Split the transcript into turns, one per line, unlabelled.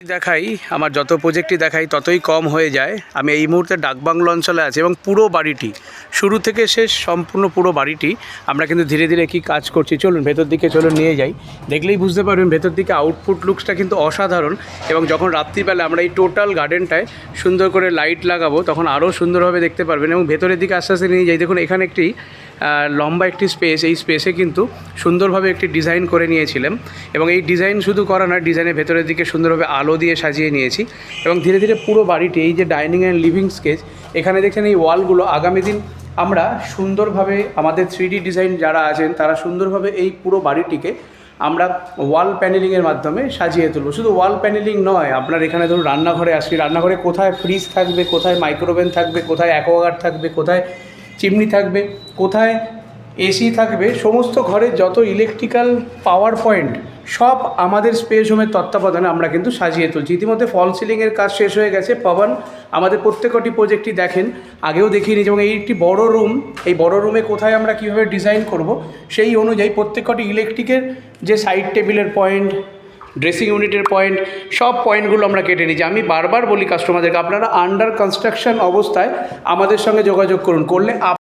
দেখাই আমার যত প্রজেক্টই দেখাই ততই কম হয়ে যায়। আমি এই মুহূর্তে ডাকবাংলো অঞ্চলে আছি এবং পুরো বাড়িটি শুরু থেকে শেষ সম্পূর্ণ পুরো বাড়িটি আমরা কিন্তু ধীরে ধীরে কি কাজ করছি। চলুন ভেতর দিকে চলুন নিয়ে যাই, দেখলেই বুঝতে পারবেন ভেতর দিকে আউটপুট লুকসটা কিন্তু অসাধারণ। এবং যখন রাত্রিবেলা আমরা এই টোটাল গার্ডেনটায় সুন্দর করে লাইট লাগাবো তখন আরও সুন্দরভাবে দেখতে পারবেন। এবং ভেতরের দিকে আস্তে আস্তে নিয়ে যাই, দেখুন এখানে একটি লম্বা একটি স্পেস, এই স্পেসে কিন্তু সুন্দরভাবে একটি ডিজাইন করে নিয়েছিলাম। এবং এই ডিজাইন শুধু করা না, ডিজাইনের ভেতরের দিকে সুন্দরভাবে আলো দিয়ে সাজিয়ে নিয়েছি। এবং ধীরে ধীরে পুরো বাড়িটি, এই যে ডাইনিং অ্যান্ড লিভিং স্কেচ, এখানে দেখছেন এই ওয়ালগুলো আগামী দিন আমরা সুন্দরভাবে আমাদের 3D ডিজাইন যারা আছেন তারা সুন্দরভাবে এই পুরো বাড়িটিকে আমরা ওয়াল প্যানেলিংয়ের মাধ্যমে সাজিয়ে তুলব। শুধু ওয়াল প্যানেলিং নয়, আপনার এখানে ধরুন রান্নাঘরে আসি, রান্নাঘরে কোথায় ফ্রিজ থাকবে, কোথায় মাইক্রোওভেন থাকবে, কোথায় অ্যাকোয়াগার্ড থাকবে, কোথায় চিমনি থাকবে, কোথায় এসি থাকবে, সমস্ত ঘরের যত ইলেকট্রিক্যাল পাওয়ার পয়েন্ট সব আমাদের স্পেস হোমের তত্ত্বাবধানে আমরা কিন্তু সাজিয়ে তুলছি। ইতিমধ্যে ফল সিলিংয়ের কাজ শেষ হয়ে গেছে। পবন আমাদের প্রত্যেকটি প্রজেক্টই দেখেন, আগেও দেখিয়ে নিয়েছি। এবং এই একটি বড় রুম, এই বড় রুমে কোথায় আমরা কীভাবে ডিজাইন করব সেই অনুযায়ী প্রত্যেকটি ইলেকট্রিকের যে সাইড টেবিলের পয়েন্ট, ড্রেসিং ইউনিটের পয়েন্ট, সব পয়েন্টগুলো আমরা কেটে নিয়েছি। আমি বারবার বলি কাস্টমারদেরকে, আপনারা আন্ডার কনস্ট্রাকশন অবস্থায় আমাদের সঙ্গে যোগাযোগ করুন, করলে